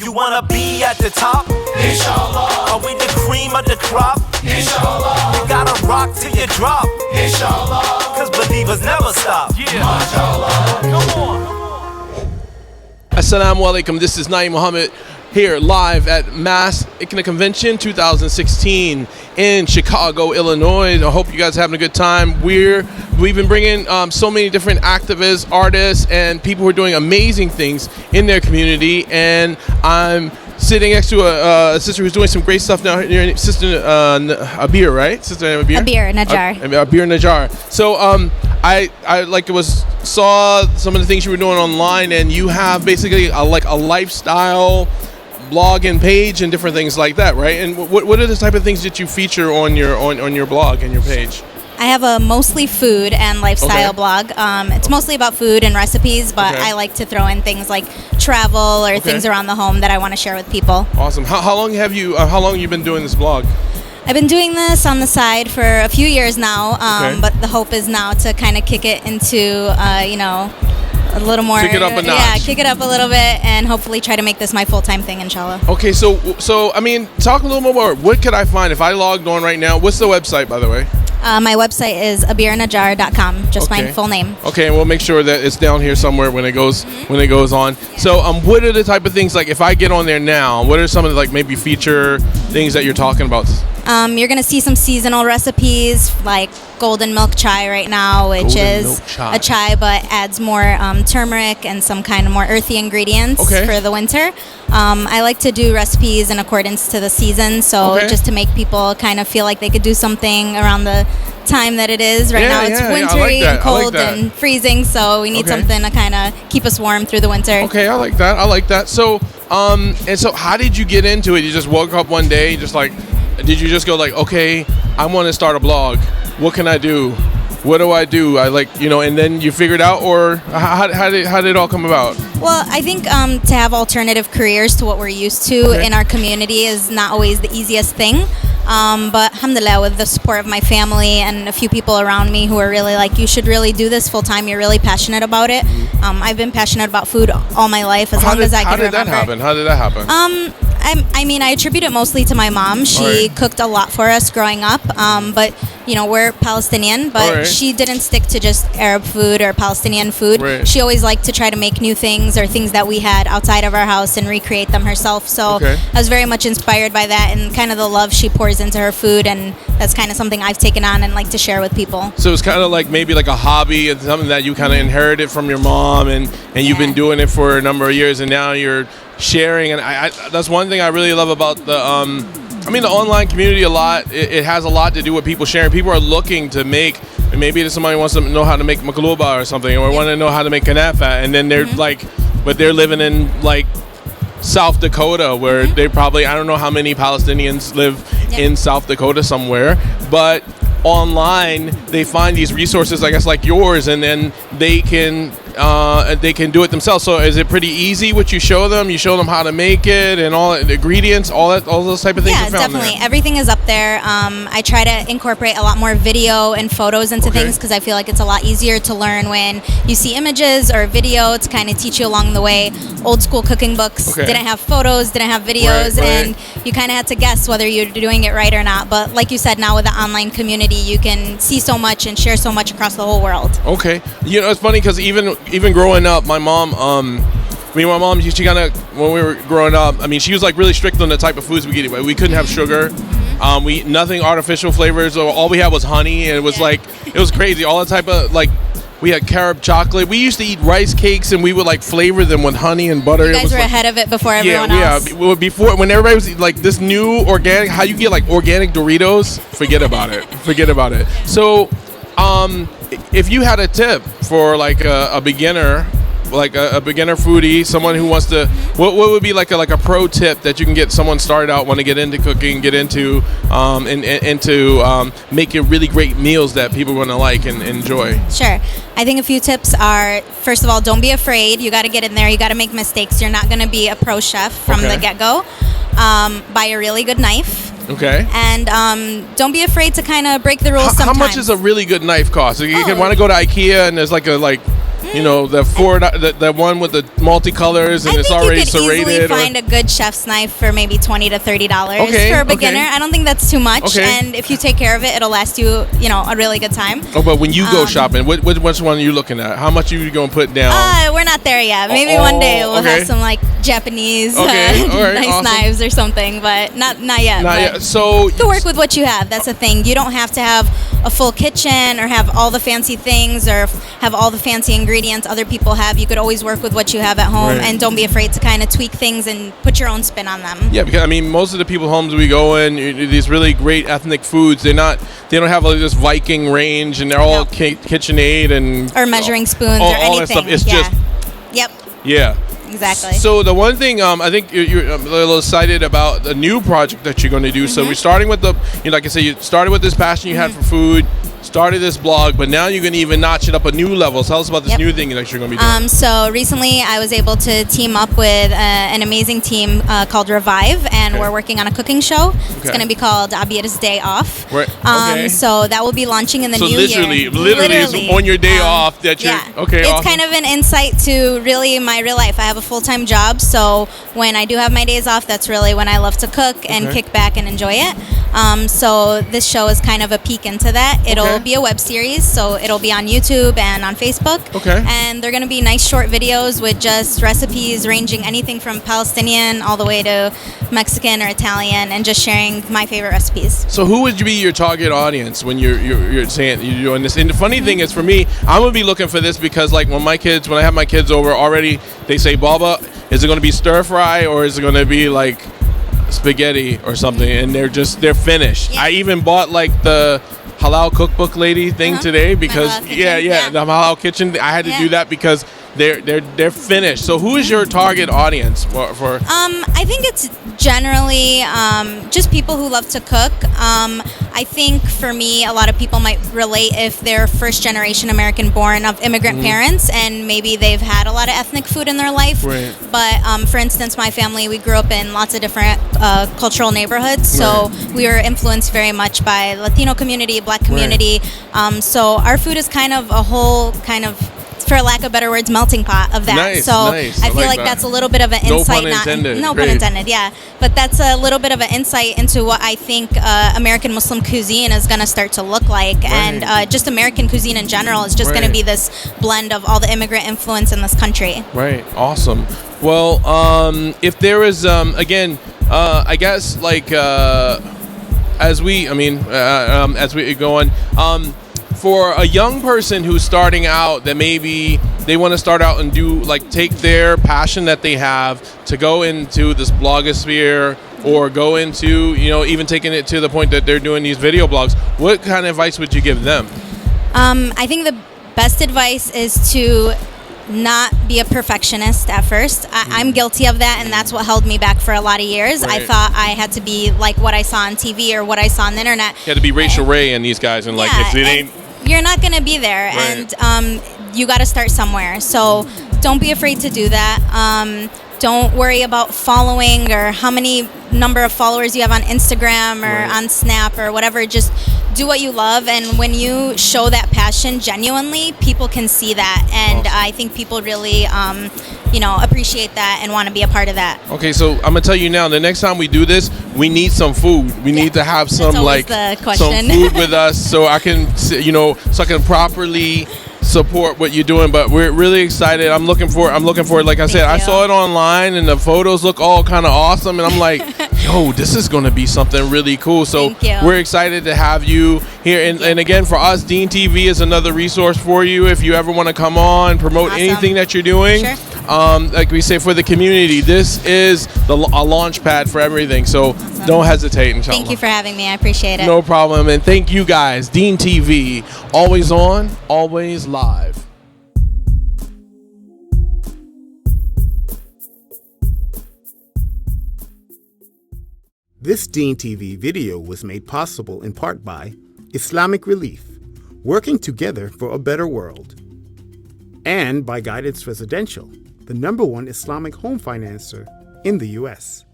You wanna be at the top? Inshallah. Are we the cream of the crop? Inshallah. You gotta rock till you drop. Inshallah. Cause believers never stop. Yeah. MashaAllah. Come on. Assalamu alaikum. This is Naeem Muhammad here live at Mass ICNA Convention 2016 in Chicago, Illinois. I hope you guys are having a good time. We've been bringing so many different activists, artists, and people who are doing amazing things in their community. And I'm sitting next to a sister who's doing some great stuff now. Your sister Abeer, right? Sister Abeer? Abeer Najjar. Abeer Najjar. So I saw some of the things you were doing online, and you have basically a lifestyle blog and page and different things like that, right? And what are the type of things that you feature on your blog and your page? I have a mostly food and lifestyle blog. It's mostly about food and recipes, but I like to throw in things like travel or things around the home that I want to share with people. Awesome. How long have you been doing this blog? I've been doing this on the side for a few years now, but the hope is now to kind of kick it into, a little more. Kick it up a notch. Yeah, kick it up a little bit and hopefully try to make this my full-time thing, inshallah. Okay, so I mean, talk a little more. What could I find if I logged on right now? What's the website, by the way? My website is abeernajjar.com, just my full name. Okay, and we'll make sure that it's down here somewhere when it goes on. So, what are the type of things, like if I get on there now, what are some of the maybe feature things that you're talking about? You're going to see some seasonal recipes like golden milk chai right now, which is a chai but adds more turmeric and some kind of more earthy ingredients for the winter. I like to do recipes in accordance to the season, so just to make people kind of feel like they could do something around the time that it is. Right now it's wintry and cold and freezing, so we need something to kind of keep us warm through the winter. Okay, I like that. So, and so how did you get into it? You just woke up one day, did you just go okay, I want to start a blog. What can I do? What do I do? And then you figured out, or how did it all come about? Well, I think to have alternative careers to what we're used to in our community is not always the easiest thing. But alhamdulillah, with the support of my family and a few people around me who are really you should really do this full time. You're really passionate about it. I've been passionate about food all my life, as long as I can remember. How did that happen? I attribute it mostly to my mom. She cooked a lot for us growing up, but we're Palestinian, but she didn't stick to just Arab food or Palestinian food. She always liked to try to make new things or things that we had outside of our house and recreate them herself. So I was very much inspired by that and kind of the love she pours into her food, and that's kind of something I've taken on and like to share with people. So it's kind of maybe a hobby and something that you kind of inherited from your mom, and you've been doing it for a number of years, and now you're sharing. And I that's one thing I really love about the online community a lot. It has a lot to do with people sharing. People are looking to make, and maybe somebody wants to know how to make makluba or something, or want to know how to make kanafa, and then they're but they're living in South Dakota, where they probably, I don't know how many Palestinians live in South Dakota somewhere, but online they find these resources, I guess, like yours, and then they can do it themselves. So is it pretty easy what you show them? You show them how to make it and all the ingredients, all those type of things? Yeah, definitely. Everything is up there. I try to incorporate a lot more video and photos into things, because I feel like it's a lot easier to learn when you see images or video to kind of teach you along the way. Old school cooking books didn't have photos, didn't have videos, and you kind of had to guess whether you're doing it right or not. But like you said, now with the online community, you can see so much and share so much across the whole world. Okay. It's funny because even growing up, my mom, she kind of, when we were growing up, she was really strict on the type of foods we could eat. We couldn't have sugar. We nothing artificial flavors. All we had was honey, and it was it was crazy. All the type of we had carob chocolate. We used to eat rice cakes, and we would flavor them with honey and butter. You guys were ahead of it before everyone else. Yeah, before, when everybody was this new organic, how you get organic Doritos, forget about it. So, if you had a tip for a beginner, a beginner foodie, someone who wants to, what would be a pro tip that you can get someone started out, want to get into cooking, get into making really great meals that people are going to and enjoy? Sure. I think a few tips are, first of all, don't be afraid. You got to get in there. You got to make mistakes. You're not going to be a pro chef from the get-go. Buy a really good knife. Okay. And don't be afraid to kind of break the rules sometimes. How much does a really good knife cost? You can want to go to IKEA, and there's the one with the multicolors and it's already serrated. I think you could easily find a good chef's knife for maybe $20 to $30 for a beginner. I don't think that's too much, and if you take care of it, it'll last you, a really good time. Oh, but when you go shopping, which one are you looking at? How much are you going to put down? We're not there yet. Maybe one day we'll have some like Japanese nice knives or something, but not yet. Not yet. So to work with what you have. That's the thing. You don't have to have a full kitchen or have all the fancy things or have all the fancy ingredients other people have. You could always work with what you have at home, and don't be afraid to kind of tweak things and put your own spin on them. Yeah, because most of the people's homes we go in, these really great ethnic foods, they don't have like this Viking range, and they're all KitchenAid or measuring spoons or anything. All that stuff. It's just yeah. Exactly. So the one thing I think you're a little excited about the new project that you're going to do. So we're starting with like I said, you started with this passion you had for food, started this blog, but now you're going to even notch it up a new level. Tell us about this new thing that you're going to be doing. So recently I was able to team up with an amazing team called Revive, and we're working on a cooking show. It's going to be called Abeer's Day Off. Right. So that will be launching in the new year. So literally it's on your day off that you're It's awesome. kind of an insight to really my real life. I have a full-time job, so when I do have my days off, that's really when I love to cook and kick back and enjoy it. So this show is kind of a peek into that. It'll be a web series, so it'll be on YouTube and on Facebook. And they're going to be nice short videos with just recipes ranging anything from Palestinian all the way to Mexican or Italian, and just sharing my favorite recipes. So who would be your target audience when you're saying you're doing this? And the funny thing is, for me, I'm going to be looking for this because like when I have my kids over already, they say, Baba, is it going to be stir fry or is it going to be like spaghetti or something? And they're finished. I even bought like the halal cookbook lady thing today because the halal kitchen. I had to do that because they're finished. So who is your target audience for? I think it's generally just people who love to cook. I think for me, a lot of people might relate if they're first generation American born of immigrant parents, and maybe they've had a lot of ethnic food in their life. But for instance, my family, we grew up in lots of different cultural neighborhoods, so we were influenced very much by Latino community, Black community. So our food is kind of a whole kind of, for lack of better words, melting pot of that. I feel like that's a little bit of an insight. No pun intended. Yeah, but that's a little bit of an insight into what I think American Muslim cuisine is going to start to look like, and just American cuisine in general is just going to be this blend of all the immigrant influence in this country. Right. Awesome. Well, if there is again, I guess like as we go on. For a young person who's starting out, that maybe they want to start out and take their passion that they have to go into this blogosphere or go into, even taking it to the point that they're doing these video blogs, what kind of advice would you give them? I think the best advice is to not be a perfectionist at first. I'm guilty of that, and that's what held me back for a lot of years. I thought I had to be like what I saw on TV or what I saw on the internet. You had to be Rachel Ray and these guys, and if it ain't... You're not going to be there, and you got to start somewhere. So don't be afraid to do that. Don't worry about following or how many number of followers you have on Instagram or on Snap or whatever. Just do what you love, and when you show that passion genuinely, people can see that, and I think people really appreciate that and want to be a part of that. Okay, so I'm gonna tell you now, the next time we do this, we need some food. We need to have some some food with us, so I can so I can properly support what you're doing. But we're really excited. I'm looking for it. Like I said, I saw it online and the photos look all kind of awesome, and I'm like, yo, this is going to be something really cool. So we're excited to have you here. And again, for us, Dean TV is another resource for you if you ever want to come on, promote anything that you're doing. Like we say, for the community, this is a launch pad for everything. So don't hesitate. Inshallah. Thank you for having me. I appreciate it. No problem. And thank you guys. Dean TV, always on, always live. This Dean TV video was made possible in part by Islamic Relief, working together for a better world, and by Guidance Residential, the #1 Islamic home financer in the U.S.